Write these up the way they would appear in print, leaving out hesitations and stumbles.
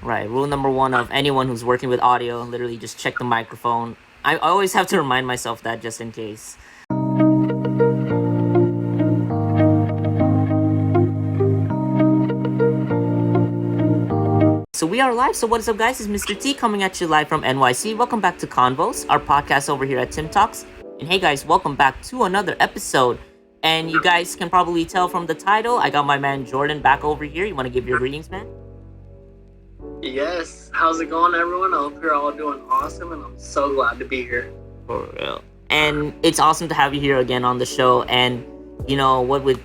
Right. Rule number one of anyone who's working with audio, literally just check the microphone. I always have to remind myself that just in case. So we are live. So what is up, guys? It's Mr. T coming at you live from NYC. Welcome back to Convos, our podcast over here at TimTalks. And hey, guys, welcome back to another episode. And you guys can probably tell from the title, I got my man Jordan back over here. You want to give your greetings, man? Yes. How's it going, everyone? I hope you're all doing awesome, and I'm so glad to be here. For real. And it's awesome to have you here again on the show. And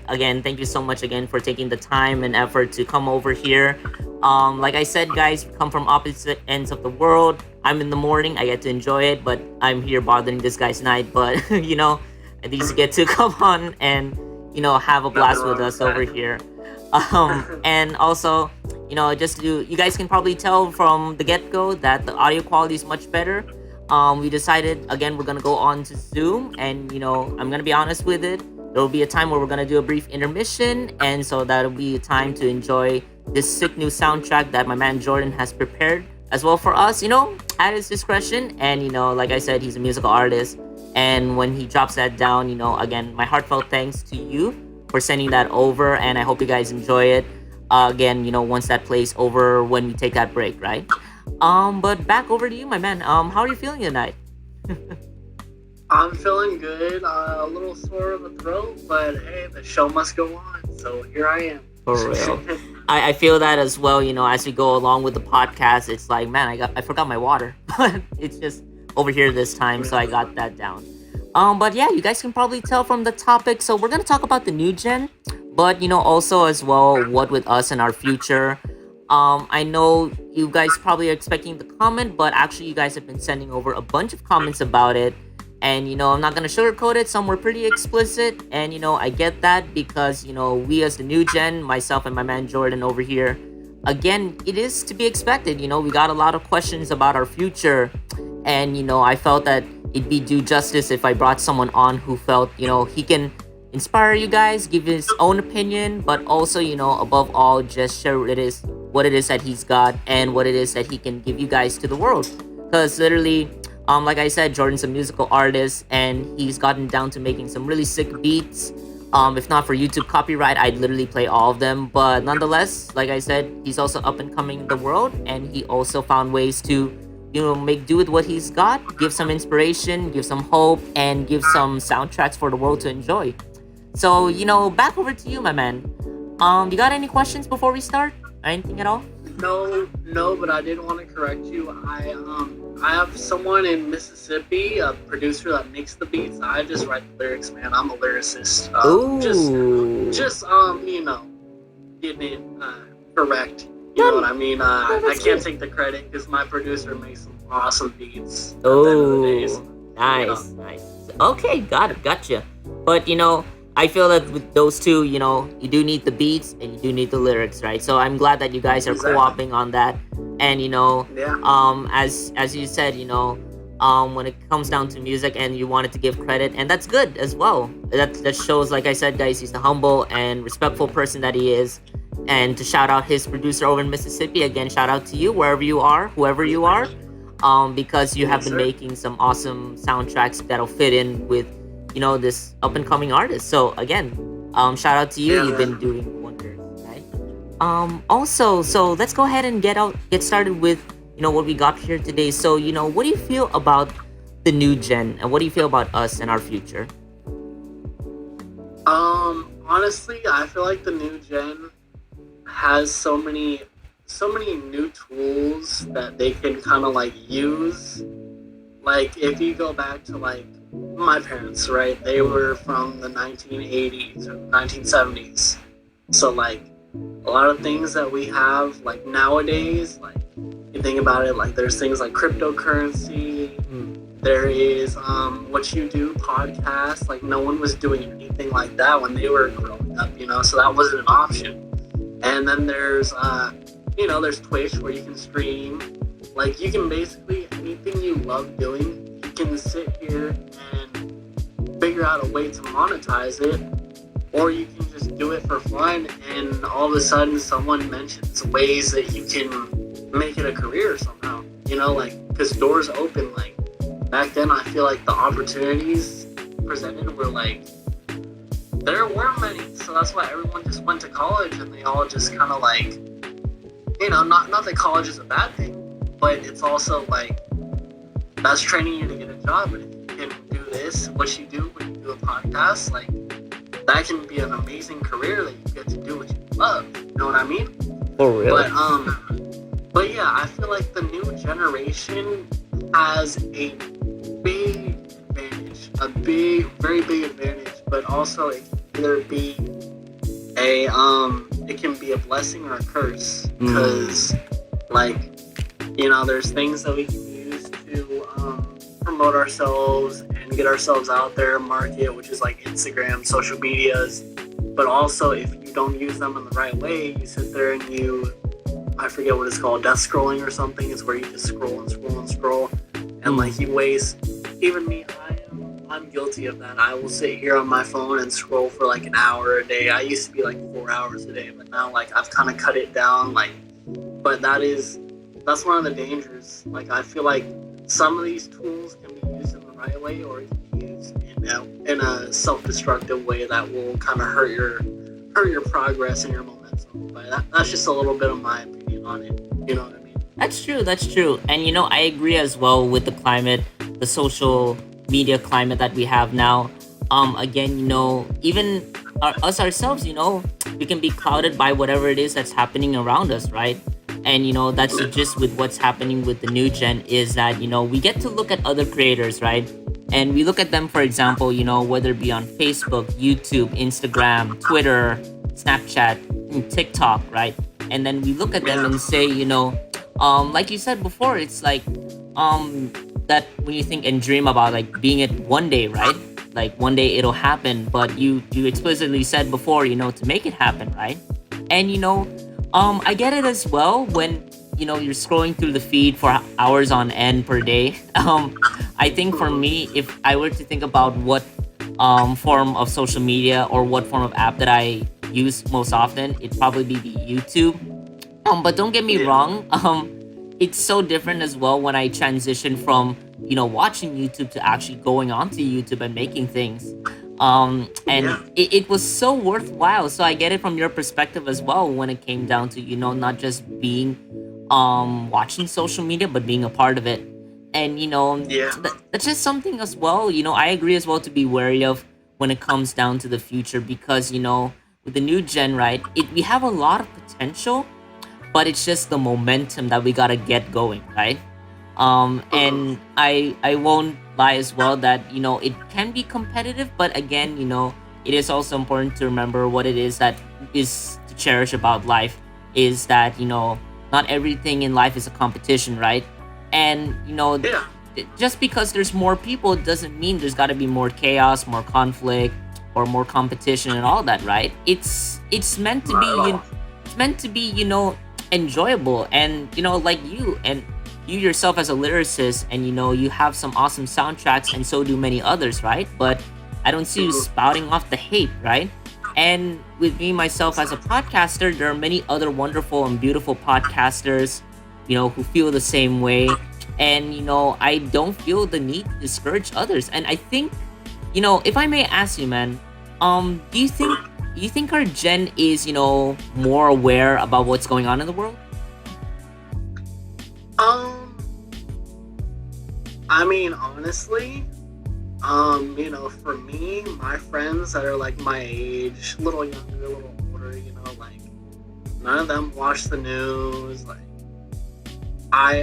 again, thank you so much again for taking the time and effort to come over here. Like I said, guys, we come from opposite ends of the world. I'm in the morning, I get to enjoy it, but I'm here bothering this guy's night. But at least you get to come on and have a blast with us over here. And also, you guys can probably tell from the get-go that the audio quality is much better. We decided again we're gonna go on to Zoom, and I'm gonna be honest with it. There will be a time where we're gonna do a brief intermission, and so that'll be a time to enjoy this sick new soundtrack that my man Jordan has prepared as well for us. At his discretion, and like I said, he's a musical artist, and when he drops that down, again, my heartfelt thanks to you for sending that over, and I hope you guys enjoy it. Again, once that plays over when we take that break, right? But back over to you, my man. How are you feeling tonight? I'm feeling good. A little sore in the throat, but hey, the show must go on. So here I am. For real. I feel that as well. As we go along with the podcast, it's like, man, I forgot my water, but it's just over here this time, so I got that down. But yeah, you guys can probably tell from the topic. So we're gonna talk about the new gen, but also as well, what with us and our future. I know you guys probably are expecting the comment, but actually you guys have been sending over a bunch of comments about it. And, I'm not going to sugarcoat it. Some were pretty explicit. And, I get that because, we as the new gen, myself and my man Jordan over here, again, it is to be expected. We got a lot of questions about our future. And, I felt that it'd be due justice if I brought someone on who felt, he can inspire you guys, give his own opinion, but also, above all, just share what it is that he's got and what it is that he can give you guys to the world. Because literally, like I said, Jordan's a musical artist and he's gotten down to making some really sick beats. If not for YouTube copyright, I'd literally play all of them. But nonetheless, like I said, he's also up and coming in the world, and he also found ways to, make do with what he's got, give some inspiration, give some hope, and give some soundtracks for the world to enjoy. So, back over to you, my man. You got any questions before we start? Anything at all? No, but I did want to correct you. I have someone in Mississippi, a producer that makes the beats. I just write the lyrics, man. I'm a lyricist. Just getting it correct. You know what I mean? I can't take the credit because my producer makes some awesome beats. Nice. Okay, gotcha. But I feel that with those two, you do need the beats and you do need the lyrics, right? So I'm glad that you guys are co-oping on that. And as you said, when it comes down to music and you wanted to give credit, and that's good as well. That shows, like I said, guys, he's the humble and respectful person that he is. And to shout out his producer over in Mississippi, again, shout out to you wherever you are, whoever you are, because you have been making some awesome soundtracks that'll fit in with this up and coming artist. So again, shout out to you. You've been doing wonders, right? Also, so let's go ahead and get started with what we got here today. So what do you feel about the new gen, and what do you feel about us and our future? Honestly, I feel like the new gen has so many new tools that they can kind of use. Like if you go back to my parents, right? They were from the 1980s or 1970s. So a lot of things that we have nowadays, you think about it, there's things like cryptocurrency. There is what you do podcasts. No one was doing anything like that when they were growing up, so that wasn't an option. And then there's there's Twitch where you can stream. You can basically anything you love doing, you can sit here and figure out a way to monetize it, or you can just do it for fun, and all of a sudden someone mentions ways that you can make it a career somehow. You know, like, because doors open. Like back then, I feel like the opportunities presented were like there weren't many, so that's why everyone just went to college and they all just kind of like, you know, not that college is a bad thing, but it's also like that's training you to get a job. And if you can do this, what you do when you do a podcast, like that can be an amazing career that you get to do what you love. You know what I mean? For real. But yeah, I feel like the new generation has a big advantage, very big advantage, but also it can either be it can be a blessing or a curse, because like, you know, there's things that we can use to promote ourselves and get ourselves out there, market, which is like Instagram, social medias. But also, if you don't use them in the right way, you sit there and I forget what it's called, death scrolling or something. It's where you just scroll and scroll and scroll, and like you waste. Even me, I'm guilty of that. I will sit here on my phone and scroll for like an hour a day. I used to be like 4 hours a day, but now like I've kind of cut it down. Like, but that's one of the dangers. Like, I feel like some of these tools can be used in the right way, or it can be used in a self-destructive way that will kind of hurt your progress and your momentum. But that's just a little bit of my opinion on it. You know what I mean? That's true. And you know, I agree as well with the climate, the social media climate that we have now. Again, you know, even us ourselves, you know, we can be clouded by whatever it is that's happening around us, right? And you know, that's just with what's happening with the new gen, is that, you know, we get to look at other creators, right? And we look at them, for example, you know, whether it be on Facebook, YouTube, Instagram, Twitter, Snapchat, TikTok, right? And then we look at them and say, you know, like you said before, it's like that when you think and dream about like being it one day, right? Like one day it'll happen, but you explicitly said before, you know, to make it happen, right? And you know, I get it as well when, you know, you're scrolling through the feed for hours on end per day. I think for me, if I were to think about what form of social media or what form of app that I use most often, it'd probably be the YouTube. But don't get me wrong, it's so different as well when I transition from, you know, watching YouTube to actually going onto YouTube and making things. It was so worthwhile. So I get it from your perspective as well when it came down to, you know, not just being watching social media, but being a part of it. And, you know, that's just something as well, you know, I agree as well to be wary of when it comes down to the future, because, you know, with the new gen, right, we have a lot of potential, but it's just the momentum that we gotta get going, right? And I won't lie as well that, you know, it can be competitive, but again, you know, it is also important to remember what it is that is to cherish about life, is that, you know, not everything in life is a competition, right? And, you know, just because there's more people doesn't mean there's got to be more chaos, more conflict, or more competition and all that, right? It's meant to be, you know, enjoyable. And, you know, like you yourself as a lyricist, and, you know, you have some awesome soundtracks, and so do many others, right? But I don't see you spouting off the hate, right? And with me, myself, as a podcaster, there are many other wonderful and beautiful podcasters, you know, who feel the same way. And, you know, I don't feel the need to discourage others. And I think, you know, if I may ask you, man, do you think our gen is, you know, more aware about what's going on in the world? I mean, honestly, you know, for me, my friends that are like my age, a little younger, a little older, you know, like none of them watch the news. Like, I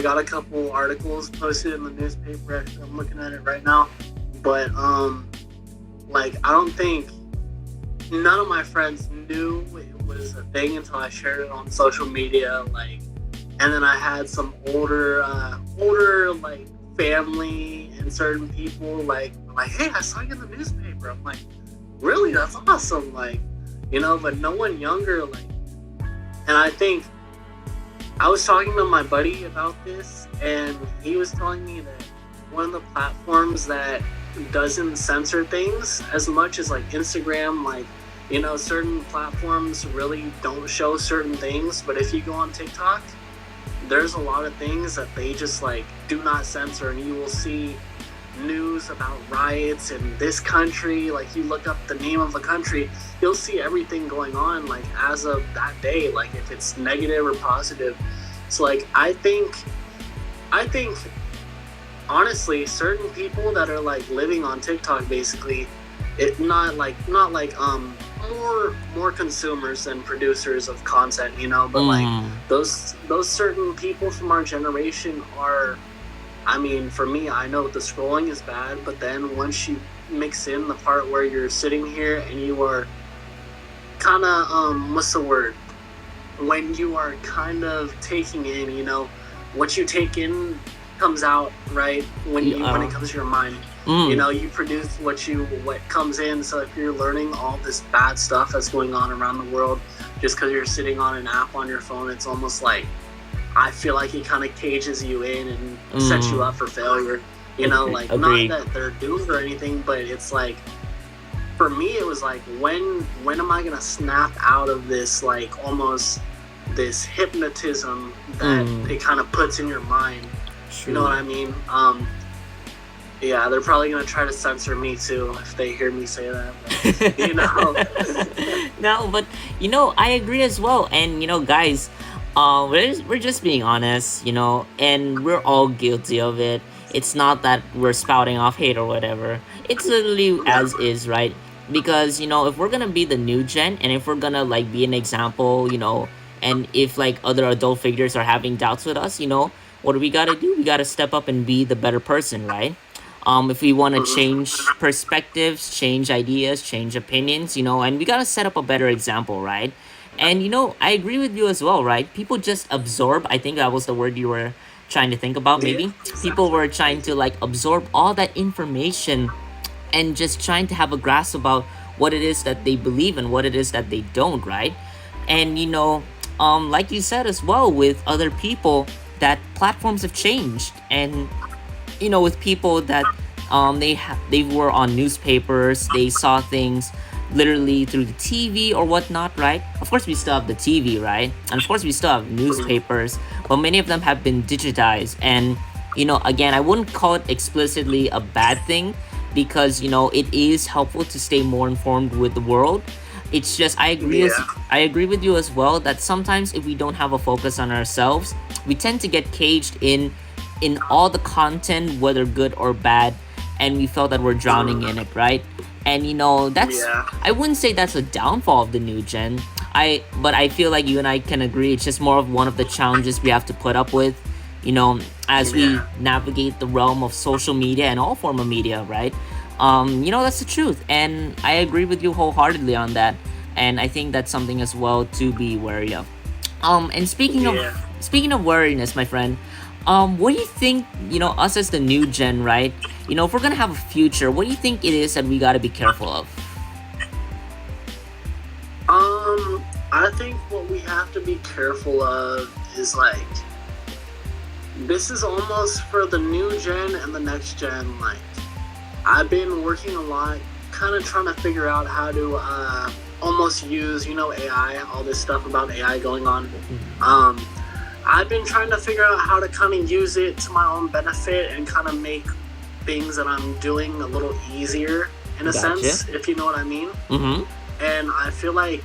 got a couple articles posted in the newspaper. Actually, I'm looking at it right now. But like, I don't think none of my friends knew it was a thing until I shared it on social media. Like, and then I had some older like family and certain people like, hey, I saw you in the newspaper. I'm like, really? That's awesome. Like, you know, but no one younger. Like, and I think I was talking to my buddy about this, and he was telling me that one of the platforms that doesn't censor things as much as like Instagram, like, you know, certain platforms really don't show certain things, but if you go on TikTok, there's a lot of things that they just like do not censor, and you will see news about riots in this country. Like, you look up the name of a country, you'll see everything going on, like, as of that day, like if it's negative or positive. So like I think honestly, certain people that are like living on TikTok, basically, it not like more consumers than producers of content, but like those certain people from our generation are, I mean, for me, I know the scrolling is bad, but then once you mix in the part where you're sitting here and you are kind of what's the word, when you are kind of taking in, what you take in comes out, right? When it comes to your mind, you produce what comes in. So if you're learning all this bad stuff that's going on around the world just because you're sitting on an app on your phone, it's almost like, I feel like it kind of cages you in and sets you up for failure. Like, Agreed. not that they're doomed or anything, but it's like, for me, it was like, when am I gonna snap out of this, like, almost this hypnotism that it kind of puts in your mind? True. You know what I mean? Yeah, they're probably gonna try to censor me too if they hear me say that. But, No, but I agree as well. And guys, we're just being honest, and we're all guilty of it. It's not that we're spouting off hate or whatever. It's literally Yeah. as is, right? Because if we're gonna be the new gen, and if we're gonna like be an example, and if like other adult figures are having doubts with us, what do we gotta do? We gotta step up and be the better person, right? If we want to change perspectives, change ideas, change opinions, and we gotta set up a better example, right? And I agree with you as well, right? People just absorb. I think that was the word you were trying to think about, Yeah, maybe. People exactly. were trying to like absorb all that information and just trying to have a grasp about what it is that they believe and what it is that they don't, right? And like you said as well, with other people, that platforms have changed, and with people that they were on newspapers, they saw things literally through the TV or whatnot, right? Of course, we still have the TV, right? And of course, we still have newspapers, but many of them have been digitized. And again, I wouldn't call it explicitly a bad thing, because it is helpful to stay more informed with the world. It's just Yeah. I agree with you as well that sometimes if we don't have a focus on ourselves, we tend to get caged in all the content, whether good or bad, and we felt that we're drowning in it, right? And that's, Yeah. I wouldn't say that's a downfall of the new gen. But I feel like you and I can agree it's just more of one of the challenges we have to put up with, as we Yeah. navigate the realm of social media and all form of media, right? That's the truth, and I agree with you wholeheartedly on that. And I think that's something as well to be wary of. And Yeah. speaking of wariness, my friend, what do you think? Us as the new gen, right? If we're gonna have a future, what do you think it is that we gotta be careful of? I think what we have to be careful of is like, this is almost for the new gen and the next gen. Like, I've been working a lot, kind of trying to figure out how to almost use, AI, all this stuff about AI going on. I've been trying to figure out how to kind of use it to my own benefit and kind of make things that I'm doing a little easier, in a Gotcha. sense, if you know what I mean. Mm-hmm. And I feel like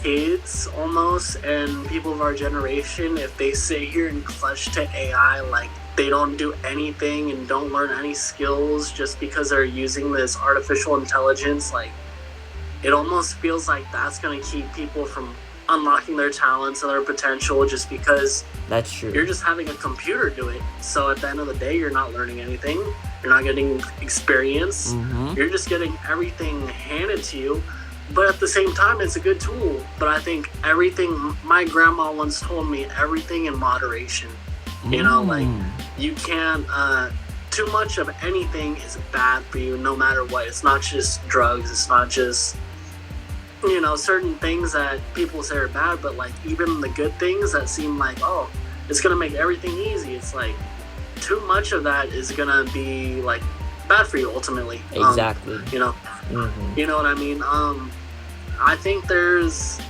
kids almost, and people of our generation, if they sit here and clutch to AI, like, they don't do anything and don't learn any skills just because they're using this artificial intelligence, like, it almost feels like that's going to keep people from unlocking their talents and their potential, just because That's true. you're just having a computer do it. So at the end of the day, you're not learning anything. You're not getting experience. Mm-hmm. You're just getting everything handed to you. But at the same time, it's a good tool. But I think everything, my grandma once told me, everything in moderation. Like, you can't, too much of anything is bad for you, no matter what. It's not just drugs. It's not just, certain things that people say are bad, but like, even the good things that seem like, oh, it's going to make everything easy. It's like, too much of that is going to be like bad for you ultimately. Exactly. You know what I mean? I think there's,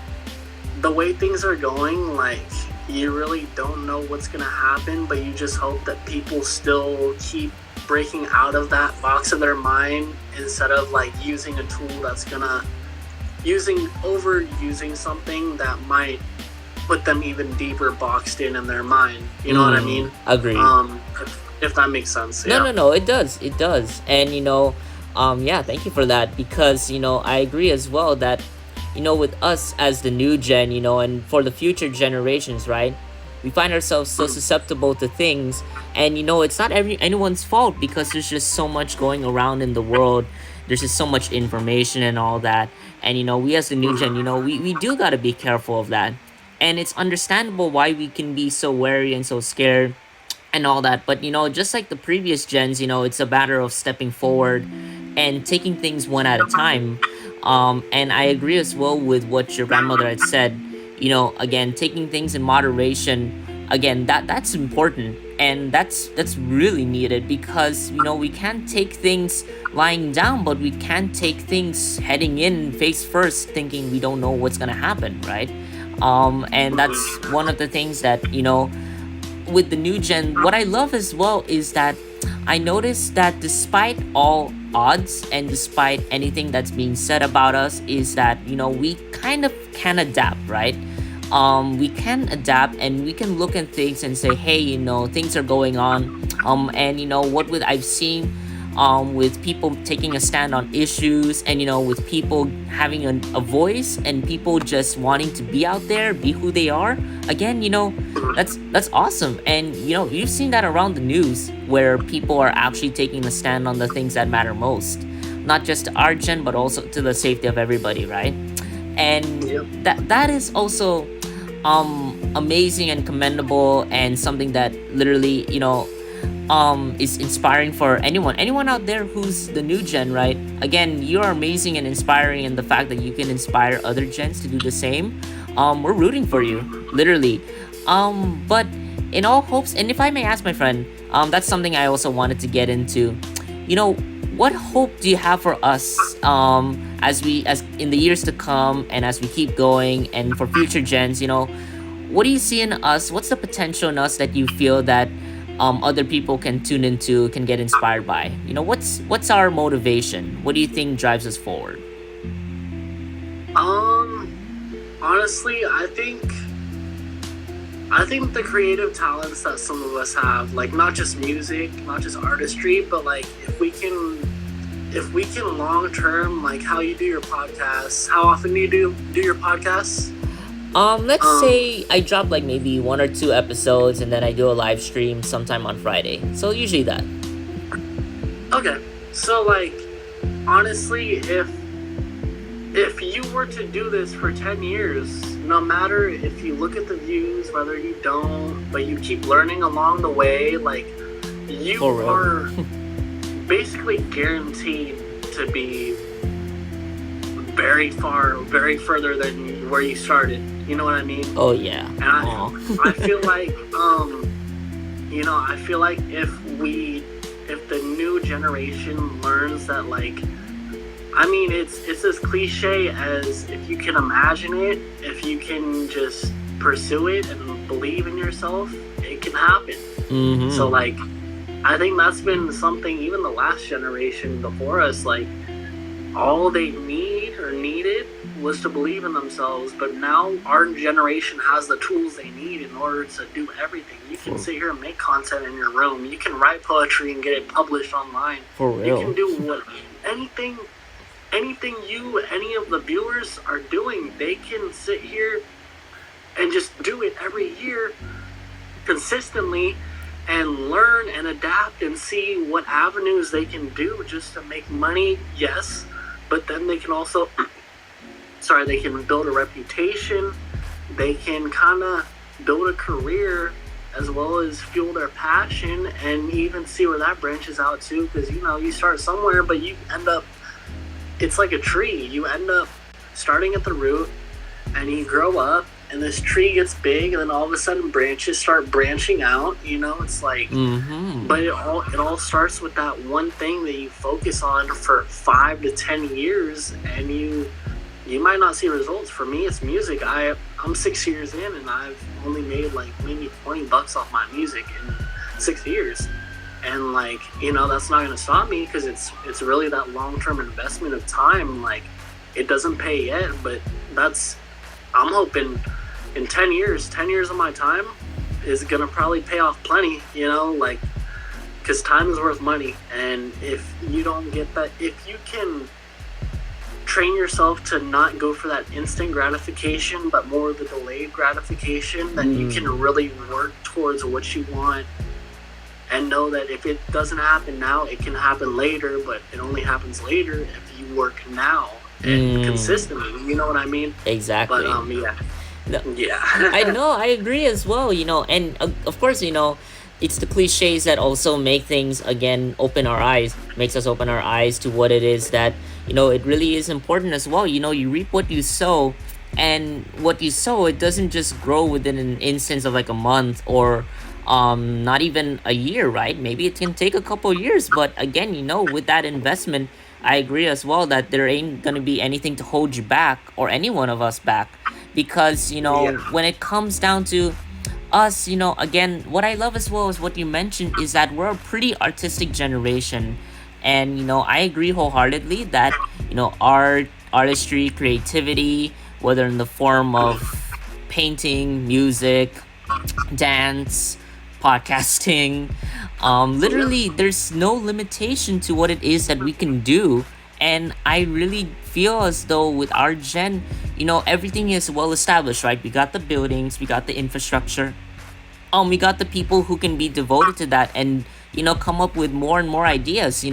the way things are going, like, you really don't know what's going to happen, but you just hope that people still keep breaking out of that box of their mind instead of like using a tool that's going to overusing something that might put them even deeper boxed in their mind. You know what I mean? Agreed. If that makes sense. No, Yeah. no, no. It does. It does. And yeah. Thank you for that, because I agree as well that with us as the new gen, and for the future generations, right? We find ourselves so susceptible to things, and it's not anyone's fault, because there's just so much going around in the world. There's just so much information and all that, and we as the new gen, we do got to be careful of that, and it's understandable why we can be so wary and so scared and all that. But just like the previous gens, it's a matter of stepping forward and taking things one at a time. And I agree as well with what your grandmother had said. Again, taking things in moderation. Again, that's important, and that's really needed, because we can't take things lying down, but we can't take things heading in face first, thinking we don't know what's gonna happen, right? And that's one of the things that with the new gen, what I love as well is that I noticed that despite all odds and despite anything that's being said about us, is that we kind of can adapt, right? We can adapt, and we can look at things and say, hey, things are going on, and what with I've seen with people taking a stand on issues, and with people having a voice, and people just wanting to be out there, be who they are. Again, that's awesome. And you've seen that around the news, where people are actually taking a stand on the things that matter most, not just to our gen, but also to the safety of everybody, right? And that is also amazing and commendable, and something that literally is inspiring for anyone out there who's the new gen, right? Again, you're amazing and inspiring, and the fact that you can inspire other gens to do the same, we're rooting for you, literally. But in all hopes, and if I may ask, my friend, that's something I also wanted to get into. What hope do you have for us, as in the years to come, and as we keep going, and for future gens? What do you see in us? What's the potential in us that you feel that other people can tune into, can get inspired by? What's our motivation? What do you think drives us forward? Honestly, I think the creative talents that some of us have, like not just music, not just artistry, but like if we can long term, like how you do your podcasts. How often do you do your podcasts? Let's say I drop like maybe 1 or 2 episodes, and then I do a live stream sometime on Friday. So usually that. Okay. So like honestly, if you were to do this for 10 years, no matter if you look at the views, whether you don't, but you keep learning along the way, like you are basically guaranteed to be very further than where you started. You know what I mean? Oh yeah. And I feel like I feel like if the new generation learns that, like, I mean, it's as cliche as if you can imagine it, if you can just pursue it and believe in yourself, it can happen. Mm-hmm. So like, I think that's been something even the last generation before us, like, all they needed was to believe in themselves. But now our generation has the tools they need in order to do everything. You can sit here and make content in your room. You can write poetry and get it published online. For real. You can do anything any of the viewers are doing. They can sit here and just do it every year consistently, and learn and adapt and see what avenues they can do just to make money, yes, but then they can also they can build a reputation, they can kind of build a career, as well as fuel their passion, and even see where that branches out too, because you start somewhere, but you end up, it's like a tree, you end up starting at the root, and you grow up, and this tree gets big, and then all of a sudden branches start branching out. It's like, but it all starts with that one thing that you focus on for 5 to 10 years, and you might not see results. For me, it's music. I'm 6 years in, and I've only made like maybe $20 off my music in 6 years. And like, that's not gonna stop me, because it's really that long-term investment of time. Like, it doesn't pay yet, but I'm hoping in 10 years of my time is gonna probably pay off plenty, like, because time is worth money. And if you don't get that, if you can train yourself to not go for that instant gratification, but more the delayed gratification, then you can really work towards what you want, and know that if it doesn't happen now, it can happen later, but it only happens later if you work now and consistently. You know what I mean? Exactly. But yeah. No, Yeah. I know, I agree as well, and of course, it's the cliches that also make things again makes us open our eyes to what it is that, it really is important as well. You reap what you sow, and what you sow, it doesn't just grow within an instance of like a month or not even a year, right? Maybe it can take a couple years, but again, with that investment, I agree as well that there ain't gonna be anything to hold you back, or any one of us back, because Yeah. when it comes down to us, again, what I love as well is what you mentioned, is that we're a pretty artistic generation. And I agree wholeheartedly that art, artistry, creativity, whether in the form of painting, music, dance, podcasting, literally there's no limitation to what it is that we can do. And I really feel as though with our gen, everything is well established, right? We got the buildings, we got the infrastructure, we got the people who can be devoted to that, and come up with more and more ideas.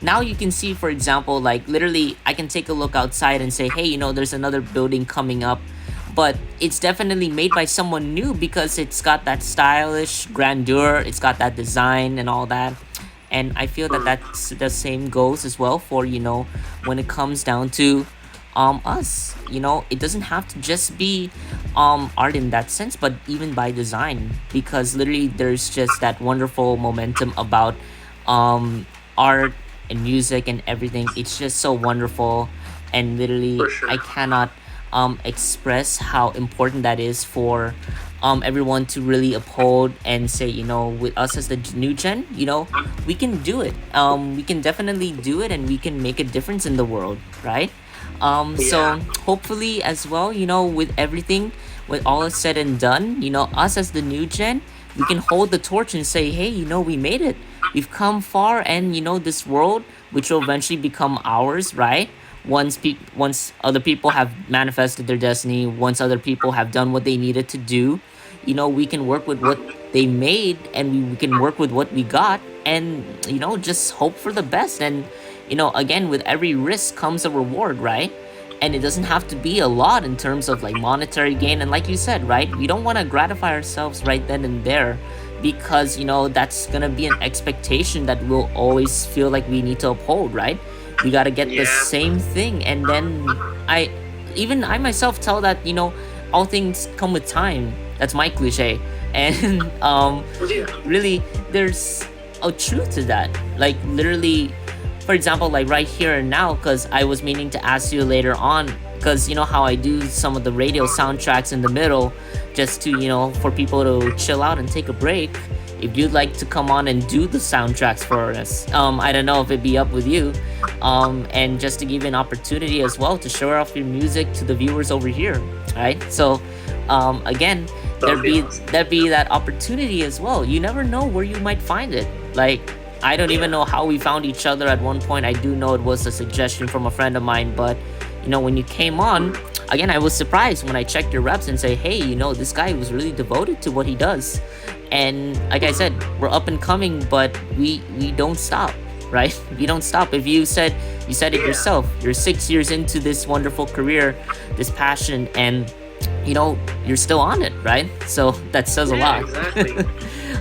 Now you can see, for example, like literally I can take a look outside and say, hey, there's another building coming up, but it's definitely made by someone new, because it's got that stylish grandeur, it's got that design and all that. And I feel that that's the same goes as well for when it comes down to us. It doesn't have to just be art in that sense, but even by design, because literally there's just that wonderful momentum about art and music and everything. It's just so wonderful, and literally For sure. I cannot express how important that is for everyone to really uphold and say, with us as the new gen, we can do it. We can definitely do it, and we can make a difference in the world, right? So hopefully as well, with everything, with all is said and done, us as the new gen, we can hold the torch and say, hey, we made it. We've come far, and this world, which will eventually become ours, right? Once other people have manifested their destiny, once other people have done what they needed to do, we can work with what they made, and we can work with what we got, and just hope for the best. And again, with every risk comes a reward, right? And it doesn't have to be a lot in terms of like monetary gain. And like you said, right, we don't want to gratify ourselves right then and there, because that's gonna be an expectation that we'll always feel like we need to uphold, right? We gotta get the same thing. And then I myself tell that all things come with time. That's my cliche. And really there's a truth to that. Like literally, for example, like right here and now, because I was meaning to ask you later on, because how I do some of the radio soundtracks in the middle, just to for people to chill out and take a break. If you'd like to come on and do the soundtracks for us, I don't know if it'd be up with you, and just to give you an opportunity as well to show off your music to the viewers over here, right? So again, there'd be that opportunity as well. You never know where you might find it. Like, I don't even know how we found each other at one point. I do know it was a suggestion from a friend of mine, but when you came on, again, I was surprised when I checked your reps and say, hey, this guy was really devoted to what he does. And like I said, we're up and coming, but we don't stop, right? We don't stop. If you said it yourself, you're 6 years into this wonderful career, this passion, and you're still on it, right? So that says a lot. Exactly.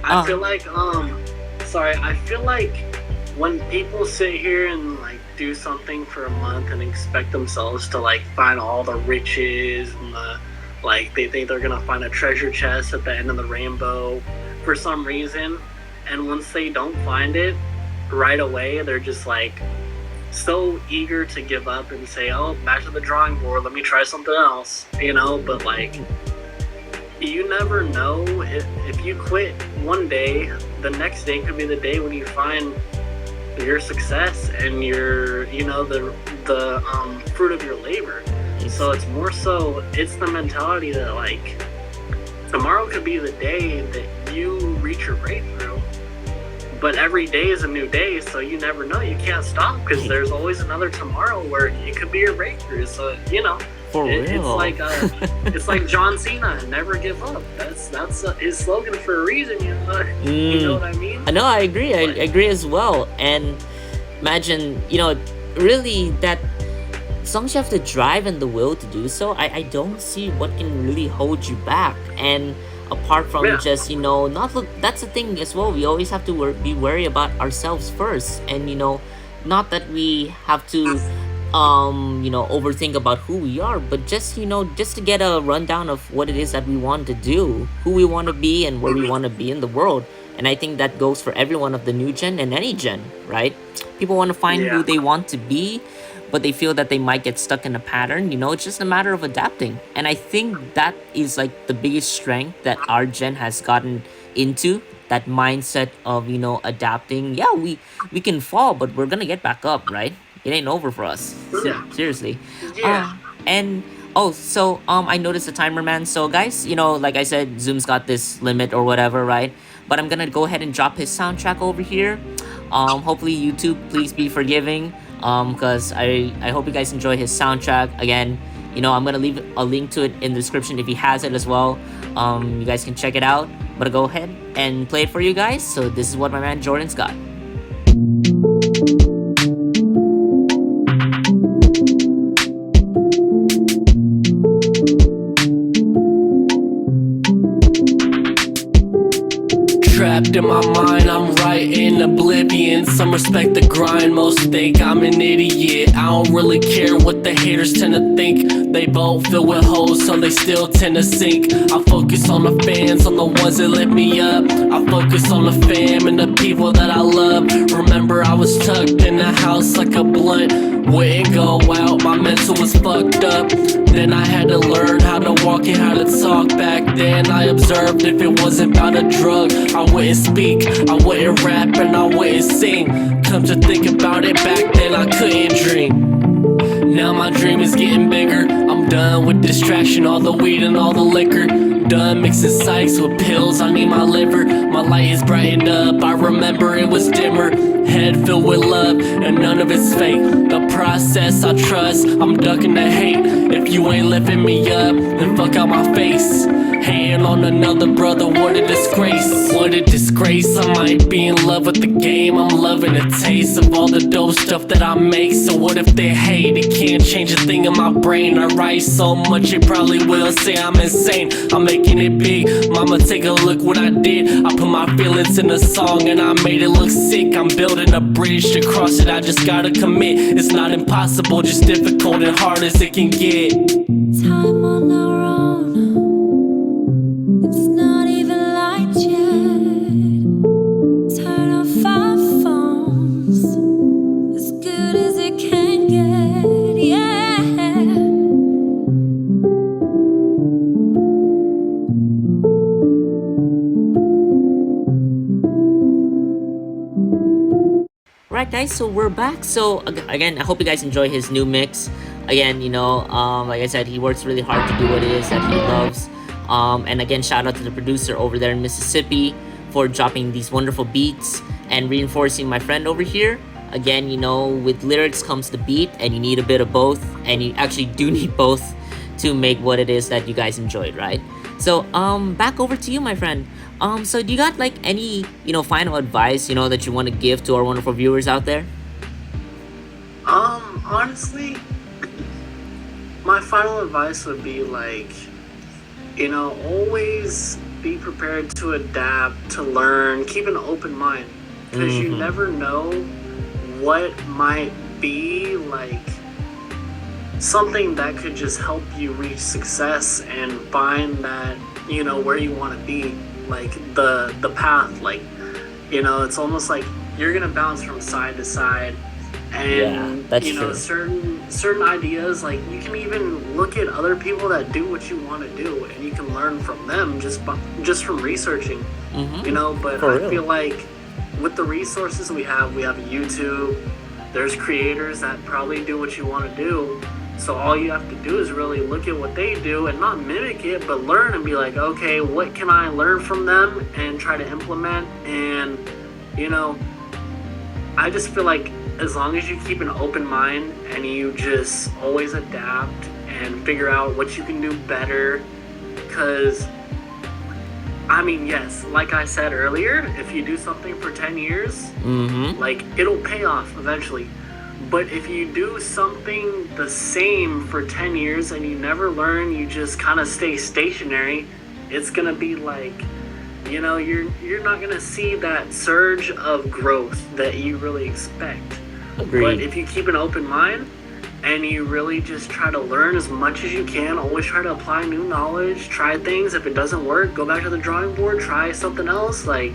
I feel like I feel like when people sit here and like do something for a month and expect themselves to like find all the riches and they think they're gonna find a treasure chest at the end of the rainbow for some reason, and once they don't find it right away, they're just like, so eager to give up and say, oh, back to the drawing board, let me try something else, but like, you never know. If you quit one day, the next day could be the day when you find your success and your the fruit of your labor. So it's more so, it's the mentality that like tomorrow could be the day that you reach your breakthrough, but every day is a new day, so you never know. You can't stop because there's always another tomorrow where it could be your breakthrough. So For real. It's like John Cena, never give up. That's his slogan for a reason. You know what I mean? No, I agree. I agree as well. And imagine, really that songs you have the drive and the will to do so. I don't see what can really hold you back. And apart from just not look, that's the thing as well. We always have to be wary about ourselves first, and not that we have to overthink about who we are, but just to get a rundown of what it is that we want to do, who we want to be, and where we want to be in the world. And I think that goes for everyone of the new gen and any gen, right? People want to find who they want to be, but they feel that they might get stuck in a pattern. It's just a matter of adapting. And I think that is like the biggest strength that our gen has gotten into, that mindset of adapting. Yeah, we can fall, but we're gonna get back up, right? It ain't over for us. Seriously. And so I noticed the timer, man. So guys, like I said, Zoom's got this limit or whatever, right? But I'm gonna go ahead and drop his soundtrack over here. Hopefully YouTube, please be forgiving. Because I hope you guys enjoy his soundtrack. Again, I'm gonna leave a link to it in the description if he has it as well. You guys can check it out. I'm gonna go ahead and play it for you guys. So this is what my man Jordan's got. Trapped in my mind, I'm right in oblivion. Some respect the grind, most think I'm an idiot. I don't really care what the haters tend to think. They both fill with holes, so they still tend to sink. I focus on the fans, on the ones that lift me up. I focus on the fam and the people that I love. Remember, I was tucked in the house like a blunt. Wouldn't go out, my mental was fucked up. Then I had to learn how to walk and how to talk. Back then I observed if it wasn't about a drug, I wouldn't speak, I wouldn't rap, and I wouldn't sing. Come to think about it, back then I couldn't dream. Now my dream is getting bigger. I'm done with distraction, all the weed and all the liquor. Done mixing psychs with pills, I need my liver. My light is brightened up, I remember it was dimmer. Head filled with love, and none of it's fake. The process I trust, I'm ducking the hate. If you ain't lifting me up, then fuck out my face. Hand on another brother, what a disgrace. What a disgrace, I might be in love with the game. I'm loving the taste of all the dope stuff that I make. So what if they hate? It can't change a thing in my brain. I write so much it probably will say I'm insane. I'm making it big, mama take a look what I did. I put my feelings in a song and I made it look sick. I'm building a bridge to cross it, I just gotta commit. It's not impossible, just difficult and hard as it can get. Time on our own, it's not even light yet. Turn off our phones, as good as it can get, yeah. Right, guys, so we're back. So again, I hope you guys enjoy his new mix. Again, like I said, he works really hard to do what it is that he loves. And again, shout out to the producer over there in Mississippi for dropping these wonderful beats and reinforcing my friend over here. Again, with lyrics comes the beat, and you need a bit of both, and you actually do need both to make what it is that you guys enjoyed, right? So back over to you, my friend. So do you got like any final advice that you want to give to our wonderful viewers out there? Honestly, my final advice would be like, always be prepared to adapt, to learn, keep an open mind, because you never know what might be like something that could just help you reach success and find that where you want to be, like the path. Like it's almost like you're gonna bounce from side to side, Yeah, And that's you know, true. certain ideas, like you can even look at other people that do what you want to do, and you can learn from them just from researching. You know, but For I real. feel like with the resources we have YouTube. There's creators that probably do what you want to do. So all you have to do is really look at what they do and not mimic it, but learn and be like, okay, what can I learn from them and try to implement? And you know, I just feel like as long as you keep an open mind and you just always adapt and figure out what you can do better, because I mean, yes, like I said earlier, if you do something for 10 years, like it'll pay off eventually. But if you do something the same for 10 years and you never learn, you just kind of stay stationary, it's going to be like, you know, you're not going to see that surge of growth that you really expect. Agreed. But if you keep an open mind and you really just try to learn as much as you can, always try to apply new knowledge, try things. If it doesn't work, go back to the drawing board, try something else. Like,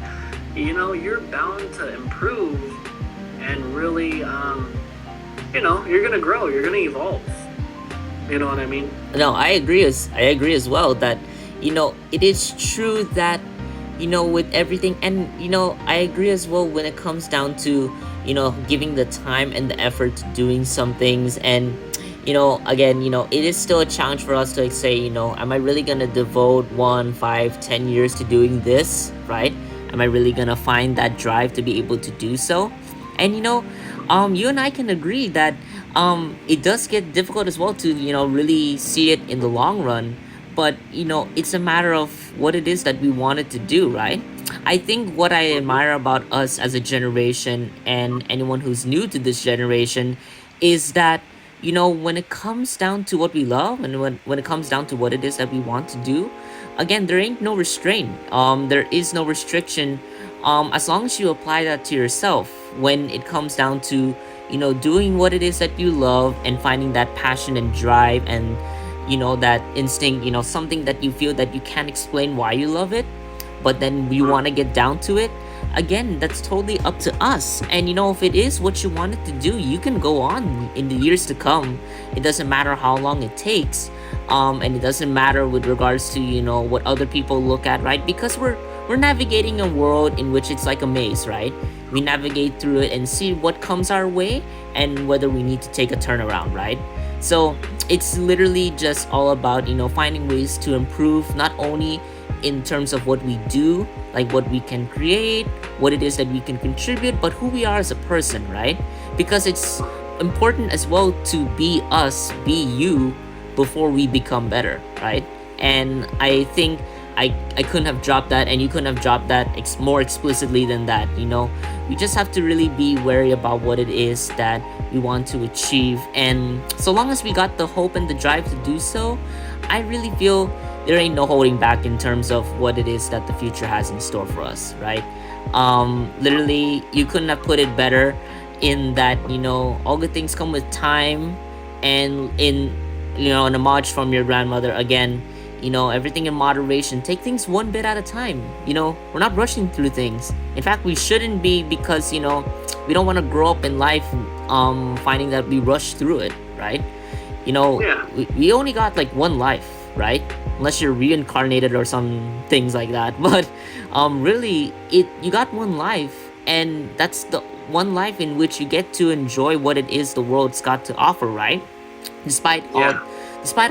you know, you're bound to improve and really, you know, you're gonna grow, you're gonna evolve. You know what I mean? No, I agree as well that it is true that with everything, and I agree as well when it comes down to giving the time and the effort to doing some things. And again, it is still a challenge for us to like say, am I really gonna devote 1, 5, 10 years to doing this, right? Am I really gonna find that drive to be able to do so? And you and I can agree that it does get difficult as well to really see it in the long run. But it's a matter of what it is that we wanted to do, right? I think what I admire about us as a generation and anyone who's new to this generation is that when it comes down to what we love, and when it comes down to what it is that we want to do, again, there ain't no restraint. There is no restriction, as long as you apply that to yourself when it comes down to doing what it is that you love and finding that passion and drive and that instinct, something that you feel that you can't explain why you love it, but then we want to get down to it. Again, that's totally up to us. And if it is what you wanted to do, you can go on in the years to come. It doesn't matter how long it takes, and it doesn't matter with regards to what other people look at, right? Because we're navigating a world in which it's like a maze, right? We navigate through it and see what comes our way and whether we need to take a turnaround, right? So it's literally just all about finding ways to improve, not only in terms of what we do, like what we can create, what it is that we can contribute, but who we are as a person, right? Because it's important as well to be us, be you, before we become better, right? And I think I couldn't have dropped that, and you couldn't have dropped that more explicitly than that. We just have to really be wary about what it is that we want to achieve, and so long as we got the hope and the drive to do so, I really feel there ain't no holding back in terms of what it is that the future has in store for us, right? Literally, you couldn't have put it better in that all good things come with time, and in an homage from your grandmother again, everything in moderation. Take things one bit at a time. We're not rushing through things. In fact, we shouldn't be, because we don't want to grow up in life finding that we rush through it, right? Yeah. We only got like one life, right? Unless you're reincarnated or some things like that. But really, you got one life, and that's the one life in which you get to enjoy what it is the world's got to offer, right? Despite Yeah.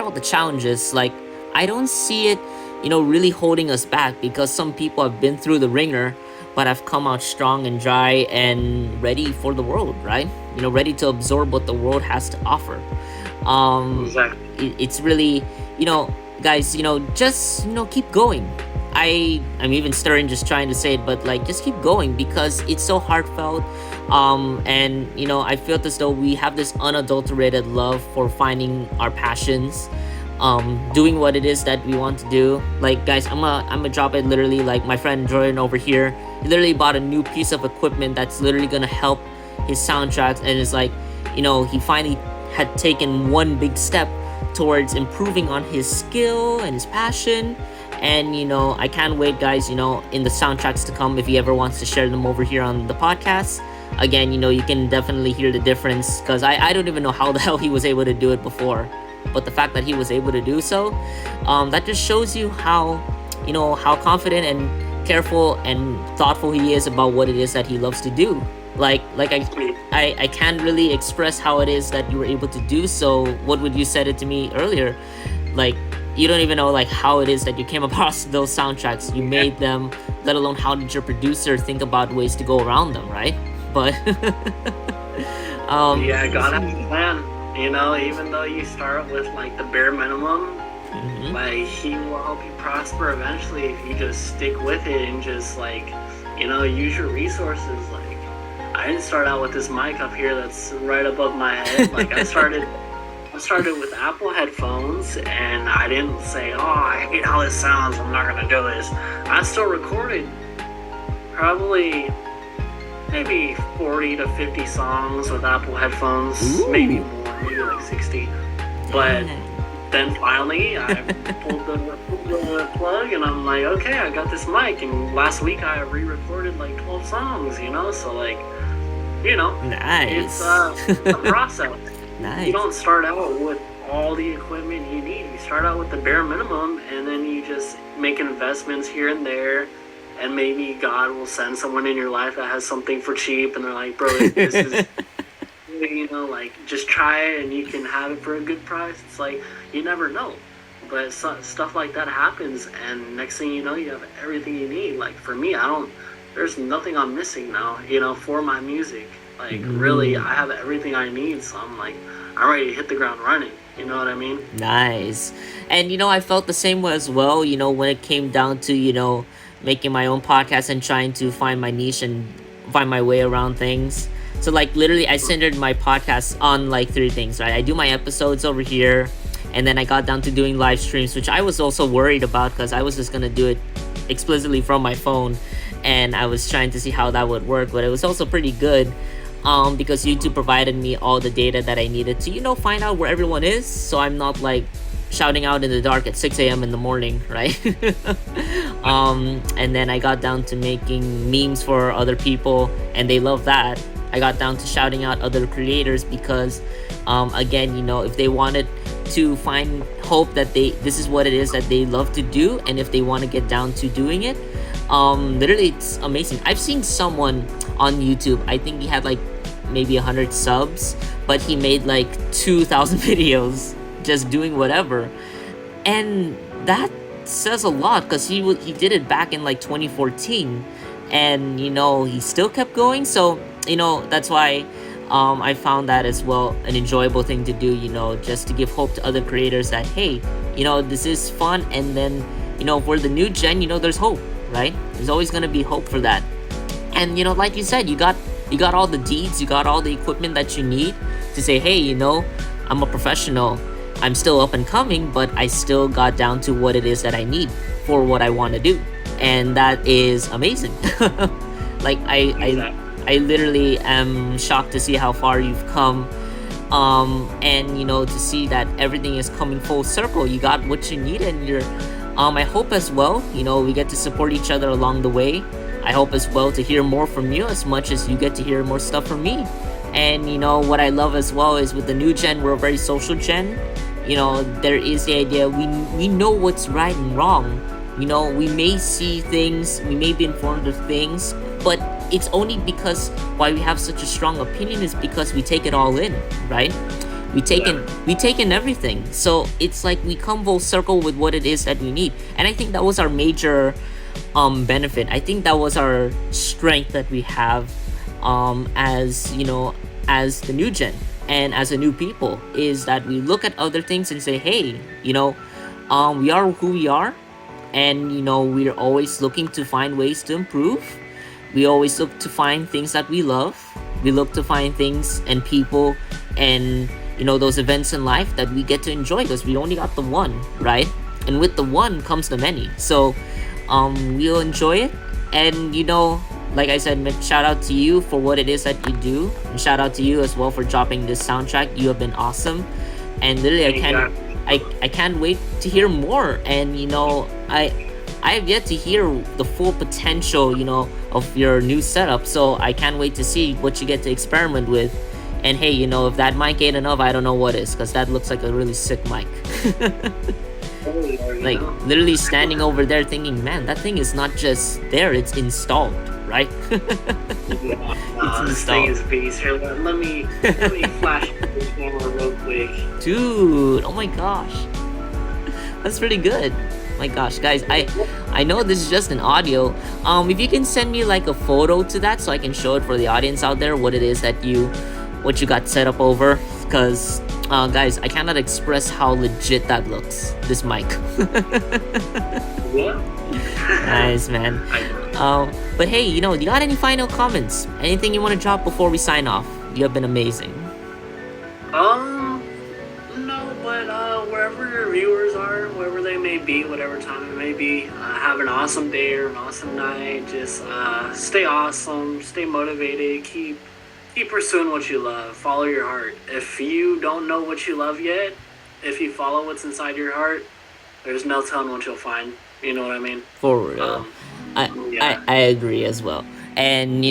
all the challenges, like I don't see it really holding us back, because some people have been through the ringer but have come out strong and dry and ready for the world, right? Ready to absorb what the world has to offer. Exactly. It's really, guys, just keep going. I'm even stirring just trying to say it, but like just keep going, because it's so heartfelt. And I feel as though we have this unadulterated love for finding our passions, doing what it is that we want to do. Like, guys, I'm gonna drop it literally. Like, my friend Jordan over here, he literally bought a new piece of equipment that's literally gonna help his soundtracks, and it's like, he finally had taken one big step towards improving on his skill and his passion. And I can't wait, guys, in the soundtracks to come, if he ever wants to share them over here on the podcast. again, you can definitely hear the difference, because I don't even know how the hell he was able to do it before, but the fact that he was able to do so, that just shows you how confident and careful and thoughtful he is about what it is that he loves to do. I can't really express how it is that you were able to do so. What would you said it to me earlier? Like, you don't even know like how it is that you came across those soundtracks. You made them, let alone how did your producer think about ways to go around them, right? But Yeah, gotta have a plan. Even though you start with like the bare minimum, like he will help you prosper eventually if you just stick with it and just like, use your resources. Like, I didn't start out with this mic up here that's right above my head. Like, I started with Apple headphones, and I didn't say, "Oh, I hate how this sounds, I'm not gonna do this." I still recorded probably maybe 40 to 50 songs with Apple headphones. Ooh. Maybe more, maybe like 60. But then finally I pulled the plug, and I'm like, okay, I got this mic, and last week I re-recorded like 12 songs, so like, Nice. it's a process. Nice. You don't start out with all the equipment you need. You start out with the bare minimum, and then you just make investments here and there, and maybe God will send someone in your life that has something for cheap, and they're like, bro, this is like, just try it and you can have it for a good price. It's like, you never know. But stuff like that happens, and next thing you know, you have everything you need. Like, for me, there's nothing I'm missing now, for my music. Like, really, I have everything I need, so I'm like, I'm ready to hit the ground running. You know what I mean? Nice. And I felt the same way as well, when it came down to, making my own podcast and trying to find my niche and find my way around things. So like, literally, I centered my podcast on like 3 things, right? I do my episodes over here, and then I got down to doing live streams, which I was also worried about, because I was just gonna do it explicitly from my phone, and I was trying to see how that would work. But it was also pretty good, because YouTube provided me all the data that I needed to find out where everyone is, so I'm not like shouting out in the dark at 6 a.m. in the morning, right? And then I got down to making memes for other people, and they love that. I got down to shouting out other creators because, again, if they wanted to find hope that this is what it is that they love to do, and if they want to get down to doing it, literally, it's amazing. I've seen someone on YouTube, I think he had like maybe 100 subs, but he made like 2,000 videos just doing whatever, and that says a lot, because he did it back in like 2014, and he still kept going. So that's why I found that as well an enjoyable thing to do, just to give hope to other creators that, hey, this is fun, and then for the new gen, there's hope, right? There's always going to be hope for that. And like you said, you got all the deeds, you got all the equipment that you need to say, hey, I'm a professional, I'm still up and coming, but I still got down to what it is that I need for what I want to do, and that is amazing. Like, I literally am shocked to see how far you've come, and to see that everything is coming full circle. You got what you need, and you're I hope as well, we get to support each other along the way. I hope as well to hear more from you, as much as you get to hear more stuff from me. And what I love as well is, with the new gen, we're a very social gen. There is the idea, we know what's right and wrong. We may see things, we may be informed of things, but it's only because why we have such a strong opinion is because we take it all in, right? We take in everything. So it's like we come full circle with what it is that we need. And I think that was our major benefit. I think that was our strength that we have, as the new gen and as a new people, is that we look at other things and say, hey, we are who we are, and we're always looking to find ways to improve. We always look to find things that we love. We look to find things and people and those events in life that we get to enjoy, because we only got the one, right? And with the one comes the many. So we'll enjoy it. And like I said, shout out to you for what it is that you do, and shout out to you as well for dropping this soundtrack. You have been awesome, and literally I can't wait to hear more. And I have yet to hear the full potential, of your new setup. So I can't wait to see what you get to experiment with. And hey, if that mic ain't enough, I don't know what is, because that looks like a really sick mic. Like literally standing over there thinking, man, that thing is not just there, it's installed, right? This thing is a beast. Here, let me flash the camera real quick. Dude, oh my gosh. That's pretty good. My gosh, guys, I know this is just an audio. If you can send me like a photo to that so I can show it for the audience out there what it is that what you got set up over, because guys, I cannot express how legit that looks, this mic. Yeah. Nice, man. But hey, you got any final comments? Anything you want to drop before we sign off? You have been amazing. No, but wherever your viewers are, wherever they may be, whatever time it may be, have an awesome day or an awesome night. Just stay awesome, stay motivated, keep pursuing what you love, follow your heart. If you don't know what you love yet, if you follow what's inside your heart, there's no telling what you'll find. You know what I mean? For real. I agree as well. And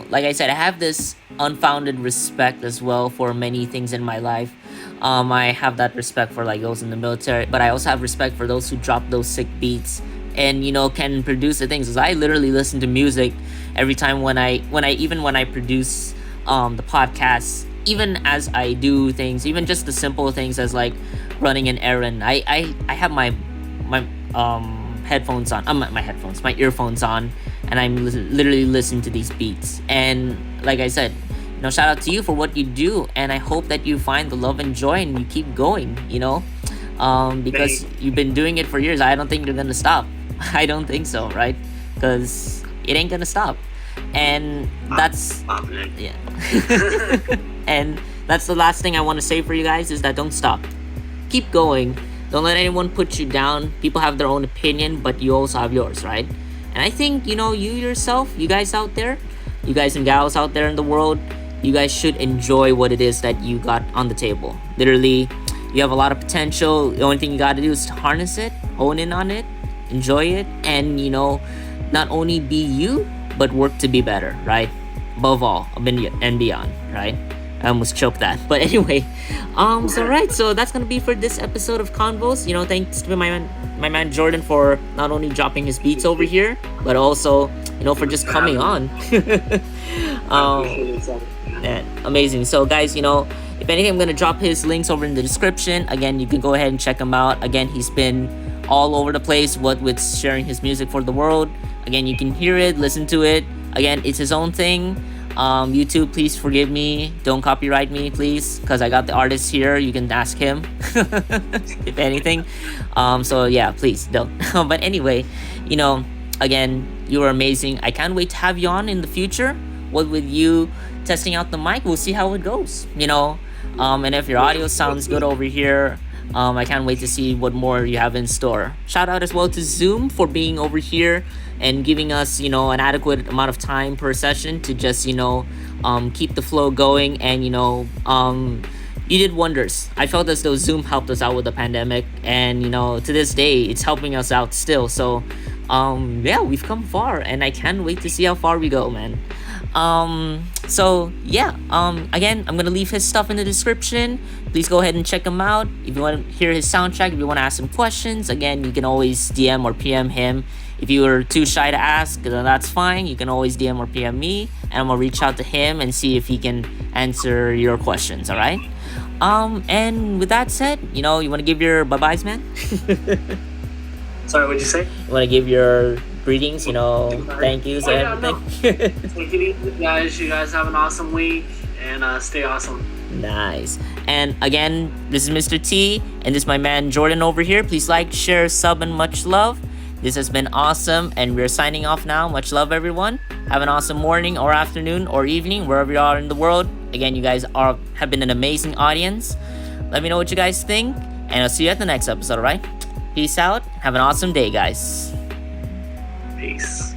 like I said, I have this unfounded respect as well for many things in my life. I have that respect for like those in the military, but I also have respect for those who drop those sick beats and can produce the things. 'Cause I literally listen to music every time when I produce the podcast, even as I do things, even just the simple things as like running an errand. I have my headphones on, my earphones on, and I'm literally listening to these beats. And like I said, shout out to you for what you do, and I hope that you find the love and joy and you keep going, because you've been doing it for years. I don't think you're gonna stop. I don't think so, right? Because it ain't gonna stop. And that's yeah. And that's the last thing I want to say for you guys, is that don't stop. Keep going. Don't let anyone put you down. People have their own opinion, but you also have yours, right? And I think, you yourself, you guys out there, you guys and gals out there in the world, you guys should enjoy what it is that you got on the table. Literally, you have a lot of potential. The only thing you got to do is to harness it, hone in on it, enjoy it, and, not only be you, but work to be better, right? Above all, and beyond, right? I almost choked that. But anyway, so that's gonna be for this episode of Convos. Thanks to my man Jordan for not only dropping his beats over here, but also, for just coming on. Amazing. So guys, if anything, I'm gonna drop his links over in the description. Again, you can go ahead and check him out. Again, he's been all over the place with sharing his music for the world. Again, you can hear it, listen to it. Again, it's his own thing. YouTube, please forgive me. Don't copyright me, please, because I got the artist here. You can ask him if anything. So yeah, please don't. But anyway, again, you are amazing. I can't wait to have you on in the future. What with you testing out the mic, we'll see how it goes. And if your audio sounds good over here, I can't wait to see what more you have in store. Shout out as well to Zoom for being over here and giving us, an adequate amount of time per session to just, keep the flow going. And, you did wonders. I felt as though Zoom helped us out with the pandemic. And, to this day, it's helping us out still. So, yeah, we've come far. And I can't wait to see how far we go, man. So yeah, again, I'm gonna leave his stuff in the description. Please go ahead and check him out. If you want to hear his soundtrack, if you want to ask him questions, again, you can always DM or PM him. If you are too shy to ask, then that's fine. You can always DM or PM me, and I'm gonna reach out to him and see if he can answer your questions. All right. And with that said, you want to give your bye-byes, man. Sorry, what'd you say? You want to give your greetings, thank yous and everything. Take it easy, guys. You guys have an awesome week, and stay awesome. Nice. And again, this is Mr. T, and this is my man Jordan over here. Please like, share, sub, and much love. This has been awesome, and we're signing off now. Much love, everyone. Have an awesome morning or afternoon or evening, wherever you are in the world. Again, you guys have been an amazing audience. Let me know what you guys think, and I'll see you at the next episode, alright? Peace out. Have an awesome day, guys. Peace.